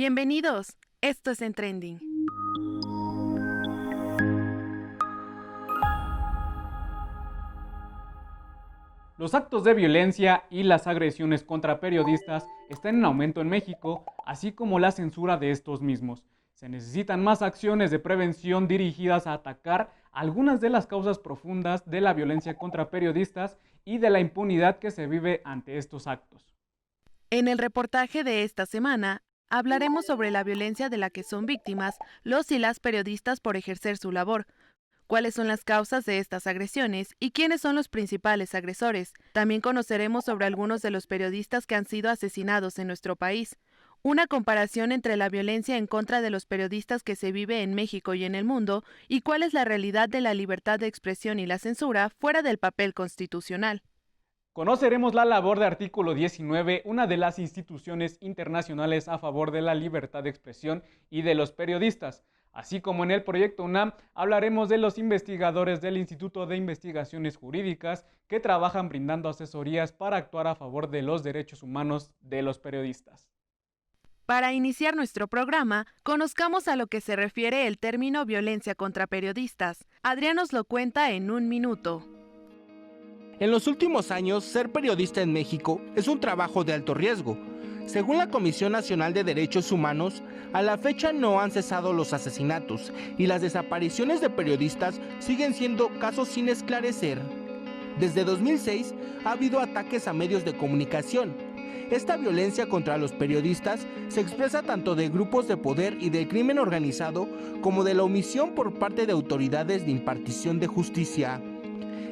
Bienvenidos, esto es En Trending. Los actos de violencia y las agresiones contra periodistas están en aumento en México, así como la censura de estos mismos. Se necesitan más acciones de prevención dirigidas a atacar algunas de las causas profundas de la violencia contra periodistas y de la impunidad que se vive ante estos actos. En el reportaje de esta semana, hablaremos sobre la violencia de la que son víctimas los y las periodistas por ejercer su labor, cuáles son las causas de estas agresiones y quiénes son los principales agresores. También conoceremos sobre algunos de los periodistas que han sido asesinados en nuestro país, una comparación entre la violencia en contra de los periodistas que se vive en México y en el mundo, y cuál es la realidad de la libertad de expresión y la censura fuera del papel constitucional. Conoceremos la labor de Artículo 19, una de las instituciones internacionales a favor de la libertad de expresión y de los periodistas. Así como en el proyecto UNAM, hablaremos de los investigadores del Instituto de Investigaciones Jurídicas que trabajan brindando asesorías para actuar a favor de los derechos humanos de los periodistas. Para iniciar nuestro programa, conozcamos a lo que se refiere el término violencia contra periodistas. Adrián nos lo cuenta en un minuto. En los últimos años, ser periodista en México es un trabajo de alto riesgo. Según la Comisión Nacional de Derechos Humanos, a la fecha no han cesado los asesinatos y las desapariciones de periodistas siguen siendo casos sin esclarecer. Desde 2006 ha habido ataques a medios de comunicación. Esta violencia contra los periodistas se expresa tanto de grupos de poder y del crimen organizado como de la omisión por parte de autoridades de impartición de justicia.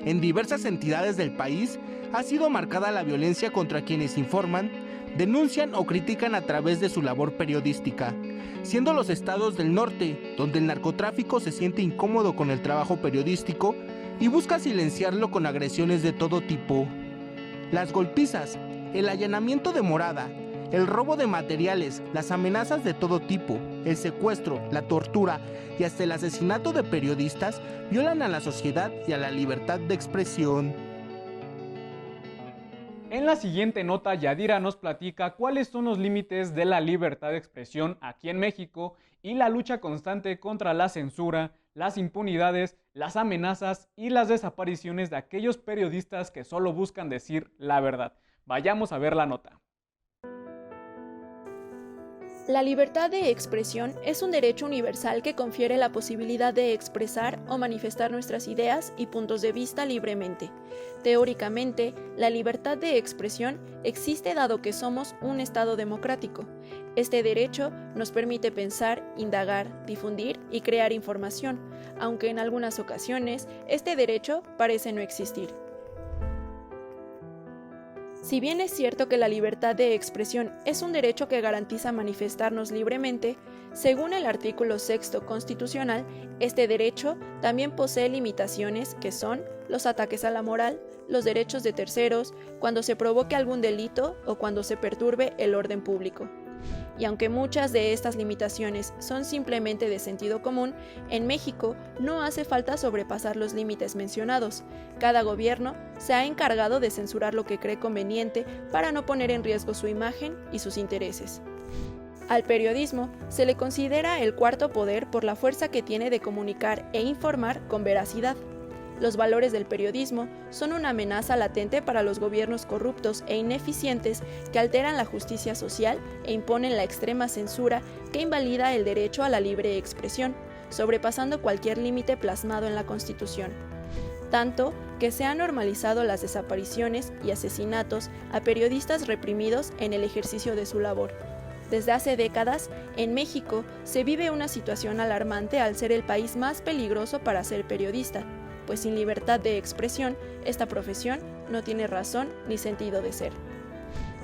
En diversas entidades del país ha sido marcada la violencia contra quienes informan, denuncian o critican a través de su labor periodística, siendo los estados del norte, donde el narcotráfico se siente incómodo con el trabajo periodístico y busca silenciarlo con agresiones de todo tipo. Las golpizas, el allanamiento de morada, el robo de materiales, las amenazas de todo tipo, el secuestro, la tortura y hasta el asesinato de periodistas violan a la sociedad y a la libertad de expresión. En la siguiente nota, Yadira nos platica cuáles son los límites de la libertad de expresión aquí en México y la lucha constante contra la censura, las impunidades, las amenazas y las desapariciones de aquellos periodistas que solo buscan decir la verdad. Vayamos a ver la nota. La libertad de expresión es un derecho universal que confiere la posibilidad de expresar o manifestar nuestras ideas y puntos de vista libremente. Teóricamente, la libertad de expresión existe dado que somos un Estado democrático. Este derecho nos permite pensar, indagar, difundir y crear información, aunque en algunas ocasiones este derecho parece no existir. Si bien es cierto que la libertad de expresión es un derecho que garantiza manifestarnos libremente, según el artículo 6 constitucional, este derecho también posee limitaciones que son los ataques a la moral, los derechos de terceros, cuando se provoque algún delito o cuando se perturbe el orden público. Y aunque muchas de estas limitaciones son simplemente de sentido común, en México no hace falta sobrepasar los límites mencionados. Cada gobierno se ha encargado de censurar lo que cree conveniente para no poner en riesgo su imagen y sus intereses. Al periodismo se le considera el cuarto poder por la fuerza que tiene de comunicar e informar con veracidad. Los valores del periodismo son una amenaza latente para los gobiernos corruptos e ineficientes que alteran la justicia social e imponen la extrema censura que invalida el derecho a la libre expresión, sobrepasando cualquier límite plasmado en la Constitución. Tanto que se han normalizado las desapariciones y asesinatos a periodistas reprimidos en el ejercicio de su labor. Desde hace décadas, en México se vive una situación alarmante al ser el país más peligroso para ser periodista, pues sin libertad de expresión, esta profesión no tiene razón ni sentido de ser.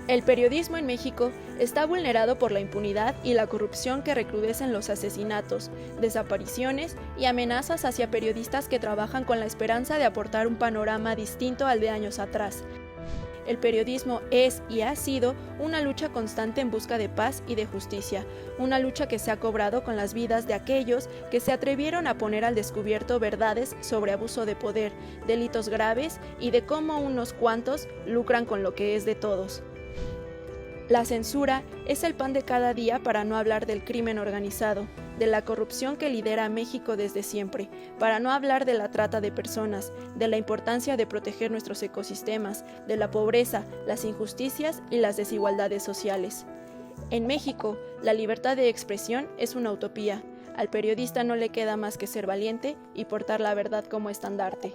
El periodismo en México está vulnerado por la impunidad y la corrupción que recrudecen los asesinatos, desapariciones y amenazas hacia periodistas que trabajan con la esperanza de aportar un panorama distinto al de años atrás. El periodismo es y ha sido una lucha constante en busca de paz y de justicia, una lucha que se ha cobrado con las vidas de aquellos que se atrevieron a poner al descubierto verdades sobre abuso de poder, delitos graves y de cómo unos cuantos lucran con lo que es de todos. La censura es el pan de cada día para no hablar del crimen organizado, de la corrupción que lidera a México desde siempre, para no hablar de la trata de personas, de la importancia de proteger nuestros ecosistemas, de la pobreza, las injusticias y las desigualdades sociales. En México, la libertad de expresión es una utopía. Al periodista no le queda más que ser valiente y portar la verdad como estandarte.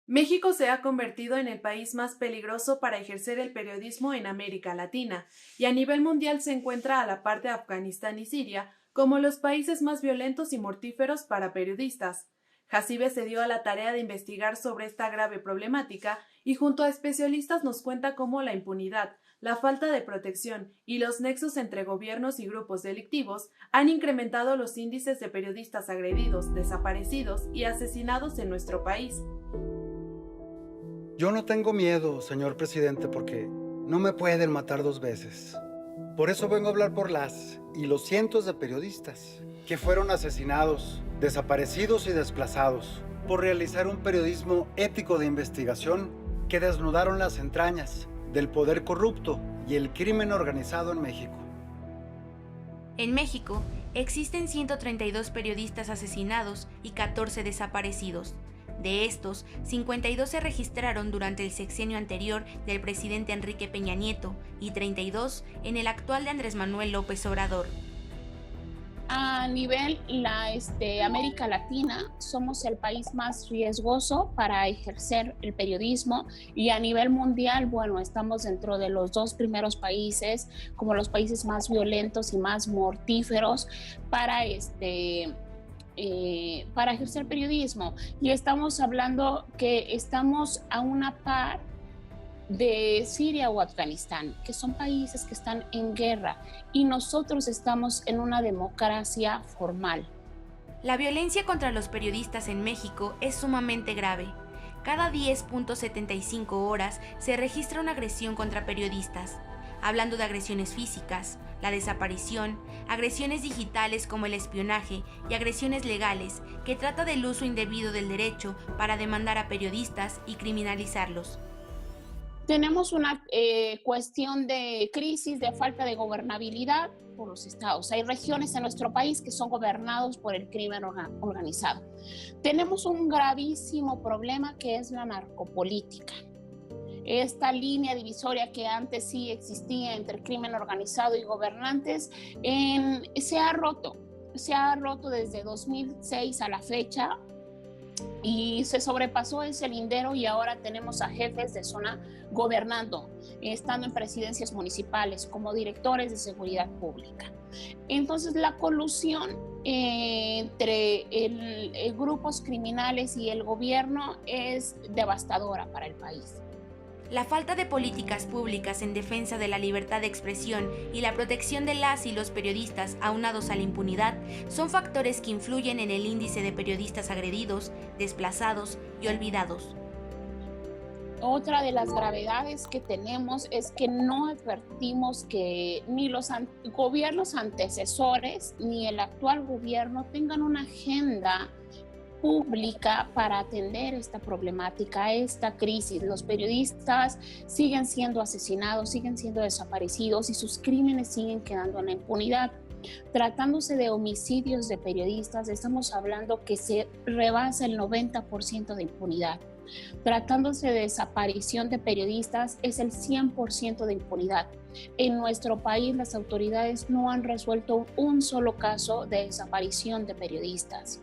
México se ha convertido en el país más peligroso para ejercer el periodismo en América Latina y a nivel mundial se encuentra a la par de Afganistán y Siria como los países más violentos y mortíferos para periodistas. Jacibe se dio a la tarea de investigar sobre esta grave problemática y junto a especialistas nos cuenta cómo la impunidad, la falta de protección y los nexos entre gobiernos y grupos delictivos han incrementado los índices de periodistas agredidos, desaparecidos y asesinados en nuestro país. Yo no tengo miedo, señor presidente, porque no me pueden matar 2 veces. Por eso vengo a hablar por las y los cientos de periodistas que fueron asesinados, desaparecidos y desplazados por realizar un periodismo ético de investigación que desnudaron las entrañas del poder corrupto y el crimen organizado en México. En México existen 132 periodistas asesinados y 14 desaparecidos. De estos, 52 se registraron durante el sexenio anterior del presidente Enrique Peña Nieto y 32 en el actual de Andrés Manuel López Obrador. A nivel América Latina, somos el país más riesgoso para ejercer el periodismo y a nivel mundial, estamos dentro de los 2 primeros países como los países más violentos y más mortíferos para ejercer periodismo. Y estamos hablando que estamos a una par de Siria o Afganistán, que son países que están en guerra y nosotros estamos en una democracia formal. La violencia contra los periodistas en México es sumamente grave. Cada 10.75 horas se registra una agresión contra periodistas, hablando de agresiones físicas, la desaparición, agresiones digitales como el espionaje y agresiones legales que trata del uso indebido del derecho para demandar a periodistas y criminalizarlos. Tenemos una cuestión de crisis, de falta de gobernabilidad por los estados. Hay regiones en nuestro país que son gobernados por el crimen organizado. Tenemos un gravísimo problema que es la narcopolítica. Esta línea divisoria que antes sí existía entre crimen organizado y gobernantes se ha roto desde 2006 a la fecha y se sobrepasó ese lindero y ahora tenemos a jefes de zona gobernando, estando en presidencias municipales como directores de seguridad pública. Entonces la colusión entre grupos criminales y el gobierno es devastadora para el país. La falta de políticas públicas en defensa de la libertad de expresión y la protección de las y los periodistas aunados a la impunidad son factores que influyen en el índice de periodistas agredidos, desplazados y olvidados. Otra de las gravedades que tenemos es que no advertimos que ni los gobiernos antecesores ni el actual gobierno tengan una agenda pública para atender esta problemática, esta crisis. Los periodistas siguen siendo asesinados, siguen siendo desaparecidos y sus crímenes siguen quedando en la impunidad. Tratándose de homicidios de periodistas, estamos hablando que se rebasa el 90% de impunidad. Tratándose de desaparición de periodistas, es el 100% de impunidad. En nuestro país, las autoridades no han resuelto un solo caso de desaparición de periodistas.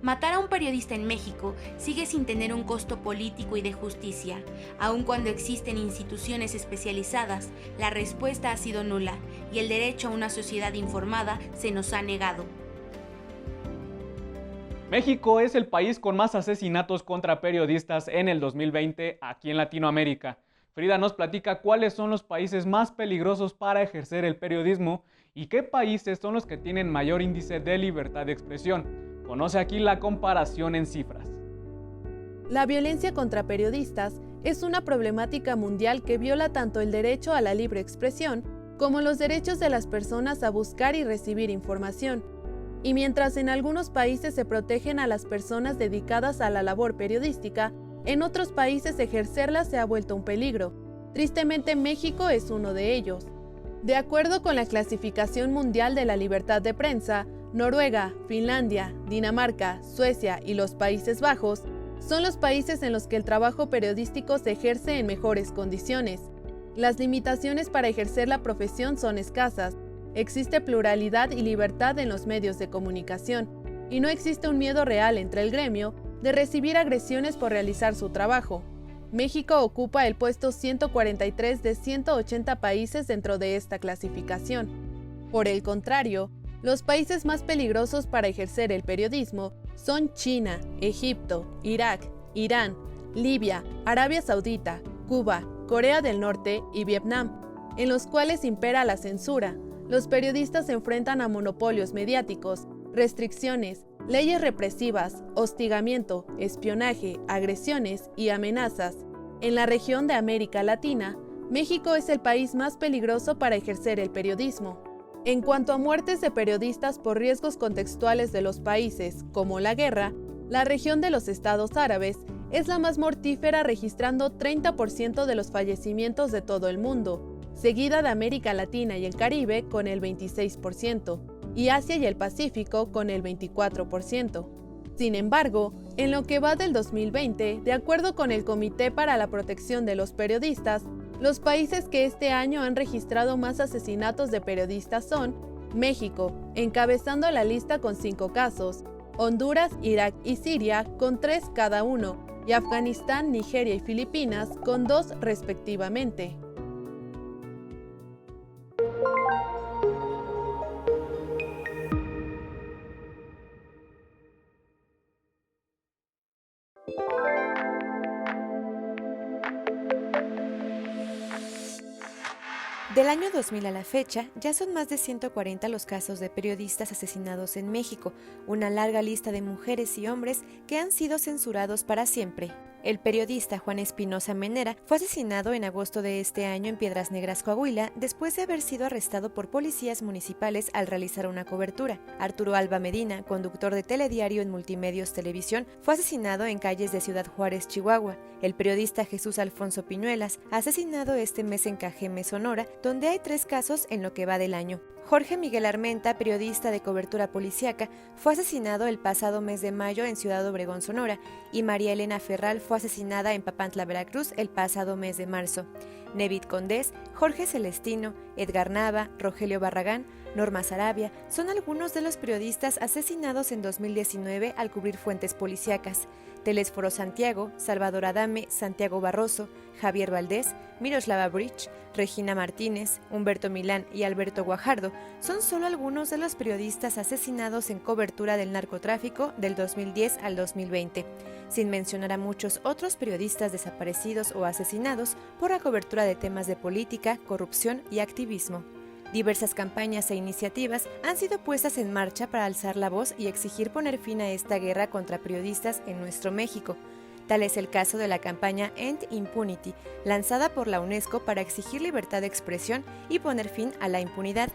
Matar a un periodista en México sigue sin tener un costo político y de justicia. Aun cuando existen instituciones especializadas, la respuesta ha sido nula y el derecho a una sociedad informada se nos ha negado. México es el país con más asesinatos contra periodistas en el 2020 aquí en Latinoamérica. Frida nos platica cuáles son los países más peligrosos para ejercer el periodismo y qué países son los que tienen mayor índice de libertad de expresión. Conoce aquí la comparación en cifras. La violencia contra periodistas es una problemática mundial que viola tanto el derecho a la libre expresión como los derechos de las personas a buscar y recibir información. Y mientras en algunos países se protegen a las personas dedicadas a la labor periodística, en otros países ejercerla se ha vuelto un peligro. Tristemente, México es uno de ellos. De acuerdo con la Clasificación Mundial de la Libertad de Prensa, Noruega, Finlandia, Dinamarca, Suecia y los Países Bajos son los países en los que el trabajo periodístico se ejerce en mejores condiciones. Las limitaciones para ejercer la profesión son escasas, existe pluralidad y libertad en los medios de comunicación, y no existe un miedo real entre el gremio de recibir agresiones por realizar su trabajo. México ocupa el puesto 143 de 180 países dentro de esta clasificación. Por el contrario, los países más peligrosos para ejercer el periodismo son China, Egipto, Irak, Irán, Libia, Arabia Saudita, Cuba, Corea del Norte y Vietnam, en los cuales impera la censura. Los periodistas se enfrentan a monopolios mediáticos, restricciones, leyes represivas, hostigamiento, espionaje, agresiones y amenazas. En la región de América Latina, México es el país más peligroso para ejercer el periodismo. En cuanto a muertes de periodistas por riesgos contextuales de los países, como la guerra, la región de los Estados Árabes es la más mortífera, registrando 30% de los fallecimientos de todo el mundo, seguida de América Latina y el Caribe con el 26%, y Asia y el Pacífico con el 24%. Sin embargo, en lo que va del 2020, de acuerdo con el Comité para la Protección de los Periodistas, los países que este año han registrado más asesinatos de periodistas son México, encabezando la lista con 5 casos, Honduras, Irak y Siria con 3 cada uno, y Afganistán, Nigeria y Filipinas con 2 respectivamente. Del año 2000 a la fecha, ya son más de 140 los casos de periodistas asesinados en México, una larga lista de mujeres y hombres que han sido censurados para siempre. El periodista Juan Espinosa Menera fue asesinado en agosto de este año en Piedras Negras, Coahuila, después de haber sido arrestado por policías municipales al realizar una cobertura. Arturo Alba Medina, conductor de Telediario en Multimedios Televisión, fue asesinado en calles de Ciudad Juárez, Chihuahua. El periodista Jesús Alfonso Piñuelas, asesinado este mes en Cajeme, Sonora, donde hay 3 casos en lo que va del año. Jorge Miguel Armenta, periodista de cobertura policíaca, fue asesinado el pasado mes de mayo en Ciudad Obregón, Sonora, y María Elena Ferral fue asesinada en Papantla, Veracruz, el pasado mes de marzo. Nevit Condés, Jorge Celestino, Edgar Nava, Rogelio Barragán, Norma Sarabia son algunos de los periodistas asesinados en 2019 al cubrir fuentes policíacas. Telésforo Santiago, Salvador Adame, Santiago Barroso, Javier Valdés, Miroslava Bridge, Regina Martínez, Humberto Milán y Alberto Guajardo son solo algunos de los periodistas asesinados en cobertura del narcotráfico del 2010 al 2020, sin mencionar a muchos otros periodistas desaparecidos o asesinados por la cobertura de temas de política, corrupción y activismo. Diversas campañas e iniciativas han sido puestas en marcha para alzar la voz y exigir poner fin a esta guerra contra periodistas en nuestro México. Tal es el caso de la campaña End Impunity, lanzada por la UNESCO para exigir libertad de expresión y poner fin a la impunidad.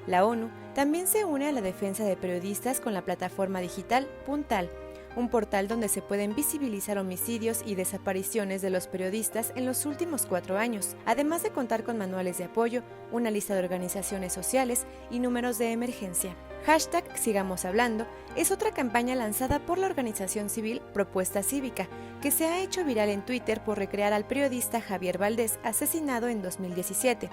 La ONU también se une a la defensa de periodistas con la plataforma digital Puntal, un portal donde se pueden visibilizar homicidios y desapariciones de los periodistas en los últimos 4 años, además de contar con manuales de apoyo, una lista de organizaciones sociales y números de emergencia. Hashtag Sigamos Hablando es otra campaña lanzada por la organización civil Propuesta Cívica, que se ha hecho viral en Twitter por recrear al periodista Javier Valdés, asesinado en 2017.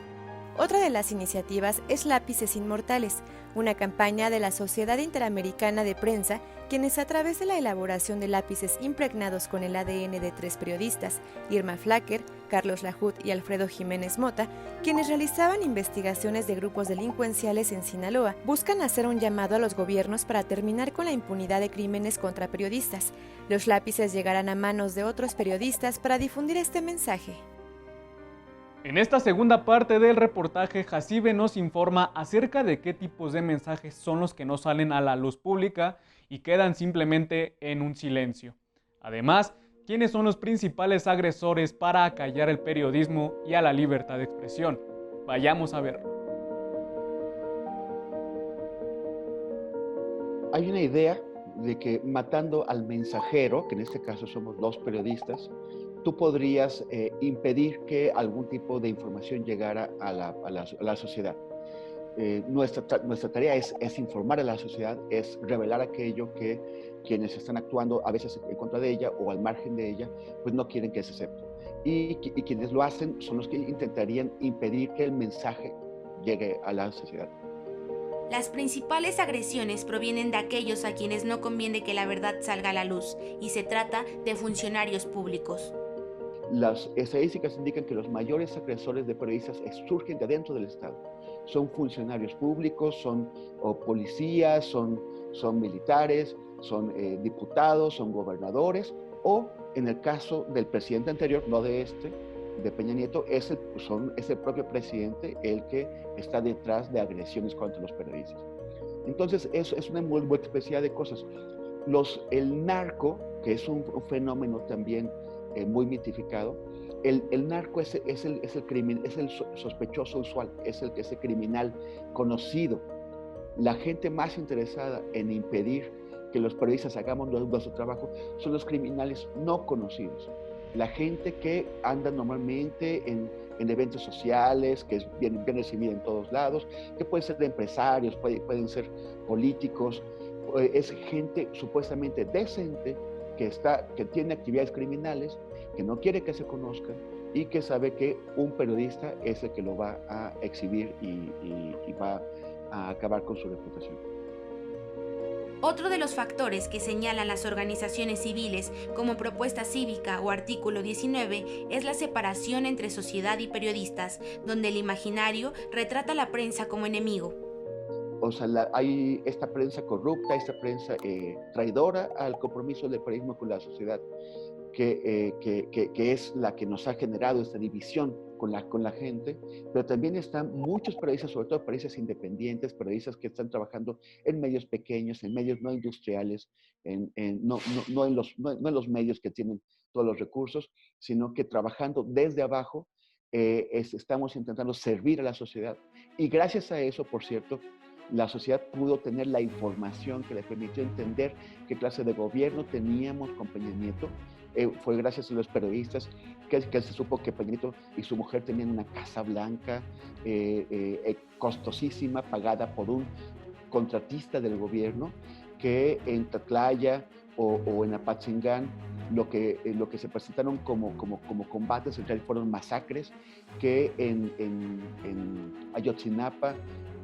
Otra de las iniciativas es Lápices Inmortales, una campaña de la Sociedad Interamericana de Prensa, quienes a través de la elaboración de lápices impregnados con el ADN de 3 periodistas, Irma Flacker, Carlos Lajut y Alfredo Jiménez Mota, quienes realizaban investigaciones de grupos delincuenciales en Sinaloa, buscan hacer un llamado a los gobiernos para terminar con la impunidad de crímenes contra periodistas. Los lápices llegarán a manos de otros periodistas para difundir este mensaje. En esta segunda parte del reportaje, Jacibe nos informa acerca de qué tipos de mensajes son los que no salen a la luz pública y quedan simplemente en un silencio. Además, quiénes son los principales agresores para acallar el periodismo y a la libertad de expresión. Vayamos a ver. Hay una idea de que matando al mensajero, que en este caso somos los periodistas, tú podrías impedir que algún tipo de información llegara a la sociedad. Nuestra tarea es informar a la sociedad, es revelar aquello que quienes están actuando a veces en contra de ella o al margen de ella, pues no quieren que se sepa. Y quienes lo hacen son los que intentarían impedir que el mensaje llegue a la sociedad. Las principales agresiones provienen de aquellos a quienes no conviene que la verdad salga a la luz, y se trata de funcionarios públicos. Las estadísticas indican que los mayores agresores de periodistas surgen de adentro del Estado. Son funcionarios públicos, son policías, son militares, son diputados, son gobernadores, o en el caso del presidente anterior, no de de Peña Nieto, es el propio presidente el que está detrás de agresiones contra los periodistas. Entonces, es una multiplicidad de cosas. El narco, que es un fenómeno también muy mitificado, el narco es el crimen, es el sospechoso usual, es el criminal conocido. La gente más interesada en impedir que los periodistas hagamos nuestro trabajo son los criminales no conocidos. La gente que anda normalmente en eventos sociales, que es bien recibida en todos lados, que pueden ser de empresarios, pueden ser políticos, es gente supuestamente decente que tiene actividades criminales, que no quiere que se conozcan y que sabe que un periodista es el que lo va a exhibir y va a acabar con su reputación. Otro de los factores que señalan las organizaciones civiles como propuesta cívica o artículo 19 es la separación entre sociedad y periodistas, donde el imaginario retrata a la prensa como enemigo. O sea, hay esta prensa corrupta, esta prensa traidora al compromiso del periodismo con la sociedad, que es la que nos ha generado esta división con la gente, pero también están muchos periodistas, sobre todo periodistas independientes, periodistas que están trabajando en medios pequeños, en medios no industriales, no en los medios que tienen todos los recursos, sino que trabajando desde abajo, estamos intentando servir a la sociedad. Y gracias a eso, por cierto, la sociedad pudo tener la información que le permitió entender qué clase de gobierno teníamos con Peña Nieto. Fue gracias a los periodistas que se supo que Peña Nieto y su mujer tenían una casa blanca costosísima, pagada por un contratista del gobierno, que en Tlatlaya o en Apatzingán lo que se presentaron como combates en realidad fueron masacres, que en Ayotzinapa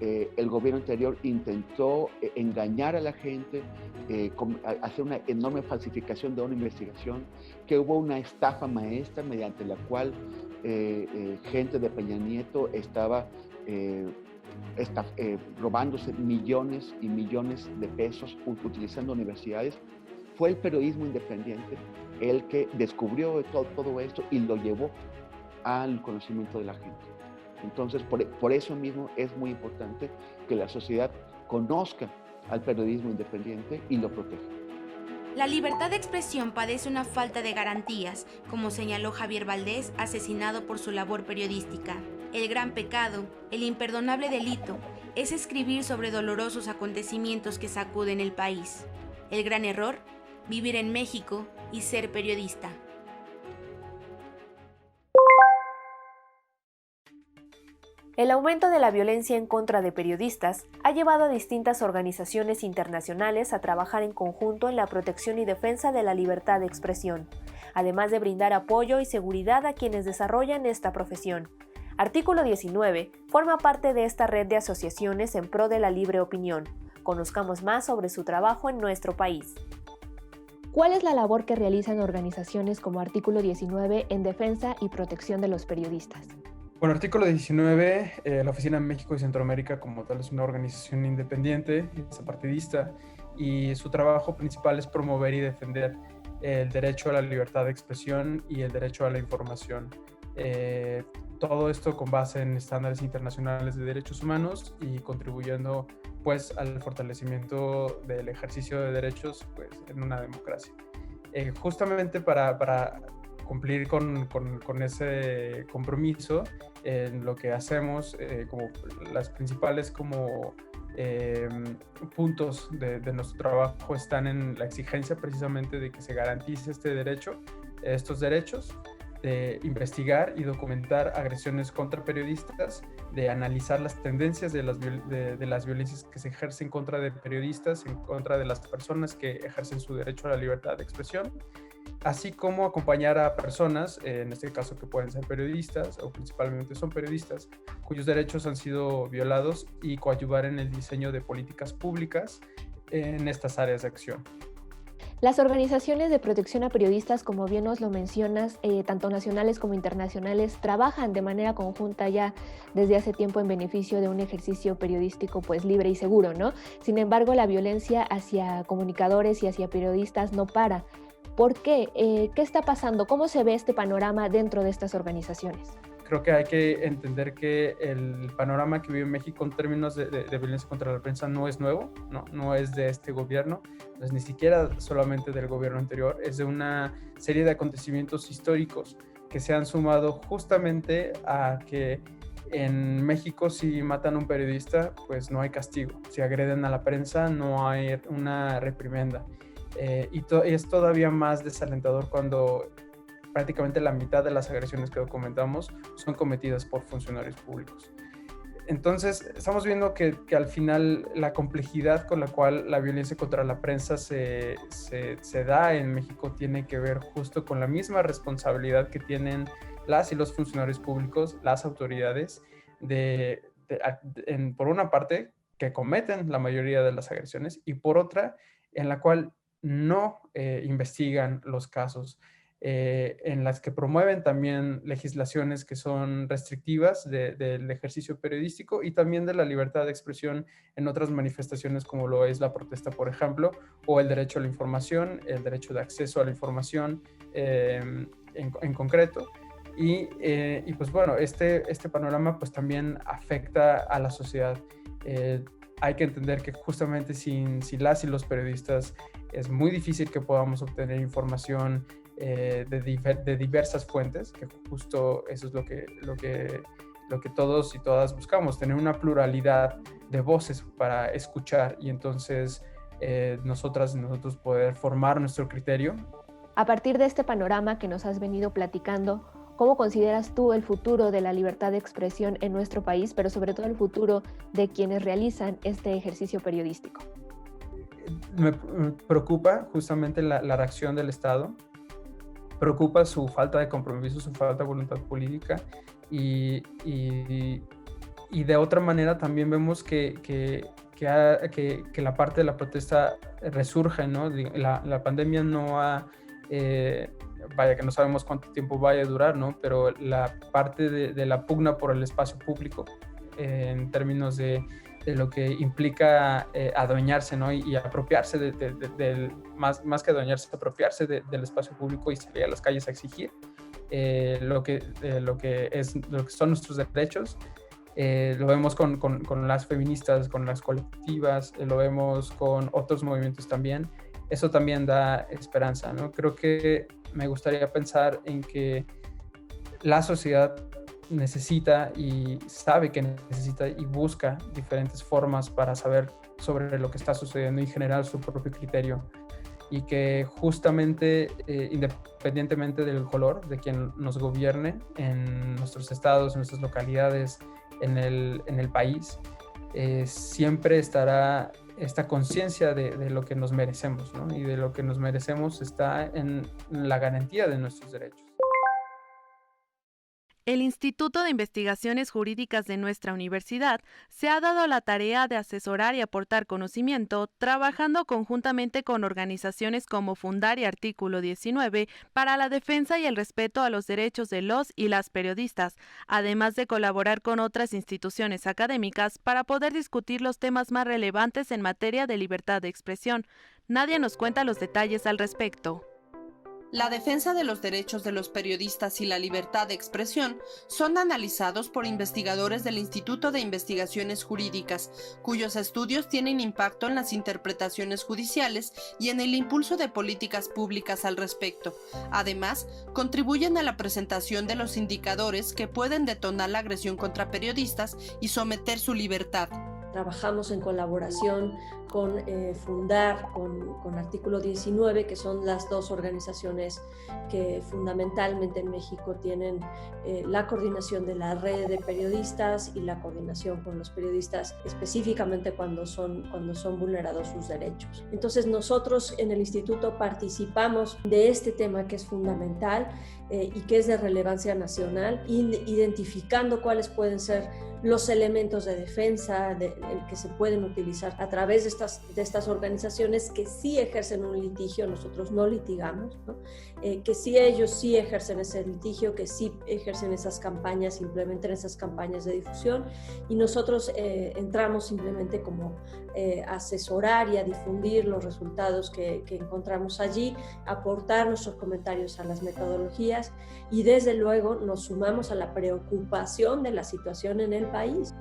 el gobierno anterior intentó engañar a la gente, hacer una enorme falsificación de una investigación, que hubo una estafa maestra mediante la cual gente de Peña Nieto estaba robándose millones y millones de pesos utilizando universidades. Fue el periodismo independiente el que descubrió todo esto y lo llevó al conocimiento de la gente. Entonces, por eso mismo es muy importante que la sociedad conozca al periodismo independiente y lo proteja. La libertad de expresión padece una falta de garantías, como señaló Javier Valdés, asesinado por su labor periodística. El gran pecado, el imperdonable delito, es escribir sobre dolorosos acontecimientos que sacuden el país. El gran error, vivir en México y ser periodista. El aumento de la violencia en contra de periodistas ha llevado a distintas organizaciones internacionales a trabajar en conjunto en la protección y defensa de la libertad de expresión, además de brindar apoyo y seguridad a quienes desarrollan esta profesión. Artículo 19 forma parte de esta red de asociaciones en pro de la libre opinión. Conozcamos más sobre su trabajo en nuestro país. ¿Cuál es la labor que realizan organizaciones como Artículo 19 en defensa y protección de los periodistas? Bueno, Artículo 19, la Oficina en México y Centroamérica como tal es una organización independiente, es apartidista, y su trabajo principal es promover y defender el derecho a la libertad de expresión y el derecho a la información. Todo esto con base en estándares internacionales de derechos humanos y contribuyendo pues al fortalecimiento del ejercicio de derechos pues, en una democracia. Justamente para cumplir con ese compromiso, lo que hacemos, como las principales puntos de nuestro trabajo están en la exigencia precisamente de que se garantice estos derechos, de investigar y documentar agresiones contra periodistas, de analizar las tendencias de las violencias que se ejercen contra de periodistas, en contra de las personas que ejercen su derecho a la libertad de expresión, así como acompañar a personas, en este caso que pueden ser periodistas o principalmente son periodistas, cuyos derechos han sido violados y coadyuvar en el diseño de políticas públicas en estas áreas de acción. Las organizaciones de protección a periodistas, como bien nos lo mencionas, tanto nacionales como internacionales, trabajan de manera conjunta ya desde hace tiempo en beneficio de un ejercicio periodístico pues libre y seguro, ¿no? Sin embargo, la violencia hacia comunicadores y hacia periodistas no para. ¿Por qué? ¿Qué está pasando? ¿Cómo se ve este panorama dentro de estas organizaciones? Creo que hay que entender que el panorama que vive México en términos de violencia contra la prensa no es nuevo, no es de este gobierno, no es ni siquiera solamente del gobierno anterior, es de una serie de acontecimientos históricos que se han sumado justamente a que en México si matan a un periodista, pues no hay castigo, si agreden a la prensa no hay una reprimenda. Y es todavía más desalentador cuando prácticamente la mitad de las agresiones que documentamos son cometidas por funcionarios públicos. Entonces, estamos viendo que al final la complejidad con la cual la violencia contra la prensa se da en México tiene que ver justo con la misma responsabilidad que tienen las y los funcionarios públicos, las autoridades, por una parte, que cometen la mayoría de las agresiones y por otra, en la cual no investigan los casos, en las que promueven también legislaciones que son restrictivas del ejercicio periodístico y también de la libertad de expresión en otras manifestaciones como lo es la protesta, por ejemplo, o el derecho a la información, el derecho de acceso a la información en concreto. Y pues bueno, este panorama pues también afecta a la sociedad. Hay que entender que justamente sin las y los periodistas es muy difícil que podamos obtener información de diversas fuentes, que justo eso es lo que todos y todas buscamos, tener una pluralidad de voces para escuchar y entonces nosotros poder formar nuestro criterio. A partir de este panorama que nos has venido platicando, ¿cómo consideras tú el futuro de la libertad de expresión en nuestro país, pero sobre todo el futuro de quienes realizan este ejercicio periodístico? Me preocupa justamente la reacción del Estado, preocupa su falta de compromiso, su falta de voluntad política y de otra manera también vemos que la parte de la protesta resurge, ¿no? La pandemia no ha... vaya que no sabemos cuánto tiempo vaya a durar, ¿no? Pero la parte de la pugna por el espacio público en términos de lo que implica adueñarse, ¿no? y apropiarse más que adueñarse, apropiarse del espacio público y salir a las calles a exigir lo que son nuestros derechos. Lo vemos con las feministas, con las colectivas, lo vemos con otros movimientos también. Eso también da esperanza, ¿no? Creo que me gustaría pensar en que la sociedad necesita y sabe que necesita y busca diferentes formas para saber sobre lo que está sucediendo y generar su propio criterio y que justamente independientemente del color de quien nos gobierne en nuestros estados, en nuestras localidades, en el país, siempre estará esta conciencia de lo que nos merecemos, ¿no? Y de lo que nos merecemos está en la garantía de nuestros derechos. El Instituto de Investigaciones Jurídicas de nuestra universidad se ha dado la tarea de asesorar y aportar conocimiento, trabajando conjuntamente con organizaciones como Fundar y Artículo 19 para la defensa y el respeto a los derechos de los y las periodistas, además de colaborar con otras instituciones académicas para poder discutir los temas más relevantes en materia de libertad de expresión. Nadie nos cuenta los detalles al respecto. La defensa de los derechos de los periodistas y la libertad de expresión son analizados por investigadores del Instituto de Investigaciones Jurídicas, cuyos estudios tienen impacto en las interpretaciones judiciales y en el impulso de políticas públicas al respecto. Además, contribuyen a la presentación de los indicadores que pueden detonar la agresión contra periodistas y someter su libertad. Trabajamos en colaboración con Fundar, con Artículo 19, que son las dos organizaciones que fundamentalmente en México tienen la coordinación de la red de periodistas y la coordinación con los periodistas, específicamente cuando son vulnerados sus derechos. Entonces nosotros en el instituto participamos de este tema que es fundamental y que es de relevancia nacional, identificando cuáles pueden ser los elementos de defensa que se pueden utilizar a través de estas organizaciones que sí ejercen un litigio. Nosotros no litigamos, ¿no? Que sí ellos sí ejercen ese litigio, que sí ejercen esas campañas, implementan esas campañas de difusión, y nosotros entramos simplemente como asesorar y a difundir los resultados que encontramos allí, aportar nuestros comentarios a las metodologías, y desde luego nos sumamos a la preocupación de la situación en el país.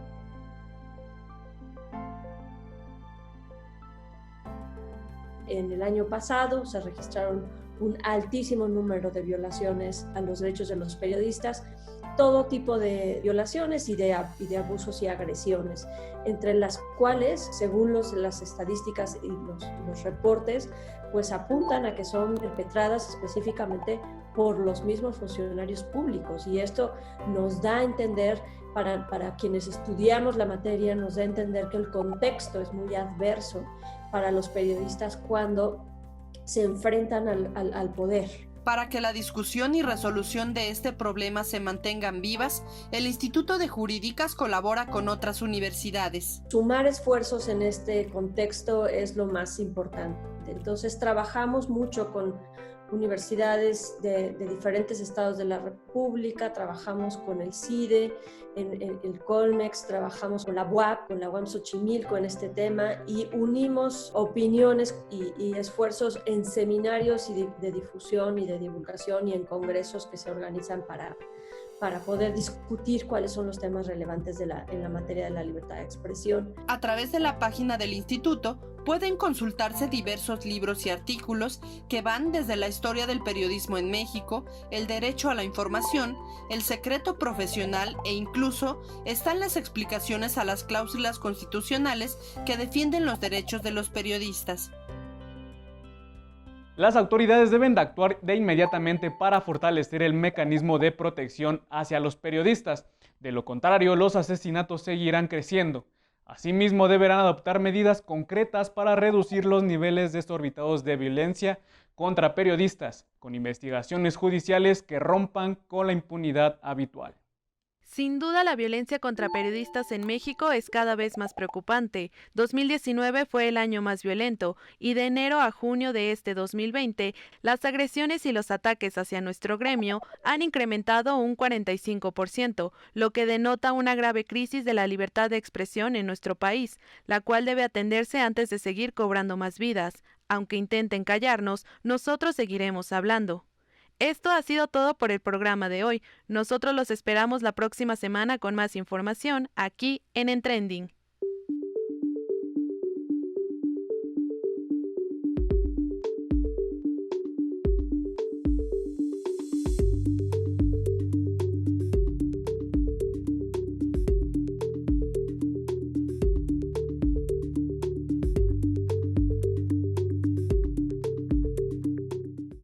En el año pasado se registraron un altísimo número de violaciones a los derechos de los periodistas, todo tipo de violaciones y de abusos y agresiones, entre las cuales, según las estadísticas y los reportes, pues apuntan a que son perpetradas específicamente por los mismos funcionarios públicos, y esto nos da a entender, para quienes estudiamos la materia, nos da a entender que el contexto es muy adverso para los periodistas cuando se enfrentan al poder. Para que la discusión y resolución de este problema se mantengan vivas, el Instituto de Jurídicas colabora con otras universidades. Sumar esfuerzos en este contexto es lo más importante. Entonces trabajamos mucho con universidades de diferentes estados de la República, trabajamos con el CIDE, en el Colmex, trabajamos con la UAP, con la UAM Xochimilco en este tema, y unimos opiniones y esfuerzos en seminarios de difusión y de divulgación y en congresos que se organizan para poder discutir cuáles son los temas relevantes en la materia de la libertad de expresión. A través de la página del instituto pueden consultarse diversos libros y artículos que van desde la historia del periodismo en México, el derecho a la información, el secreto profesional, e incluso están las explicaciones a las cláusulas constitucionales que defienden los derechos de los periodistas. Las autoridades deben de actuar de inmediatamente para fortalecer el mecanismo de protección hacia los periodistas. De lo contrario, los asesinatos seguirán creciendo. Asimismo, deberán adoptar medidas concretas para reducir los niveles desorbitados de violencia contra periodistas, con investigaciones judiciales que rompan con la impunidad habitual. Sin duda, la violencia contra periodistas en México es cada vez más preocupante. 2019 fue el año más violento, y de enero a junio de este 2020, las agresiones y los ataques hacia nuestro gremio han incrementado un 45%, lo que denota una grave crisis de la libertad de expresión en nuestro país, la cual debe atenderse antes de seguir cobrando más vidas. Aunque intenten callarnos, nosotros seguiremos hablando. Esto ha sido todo por el programa de hoy. Nosotros los esperamos la próxima semana con más información aquí en Trending.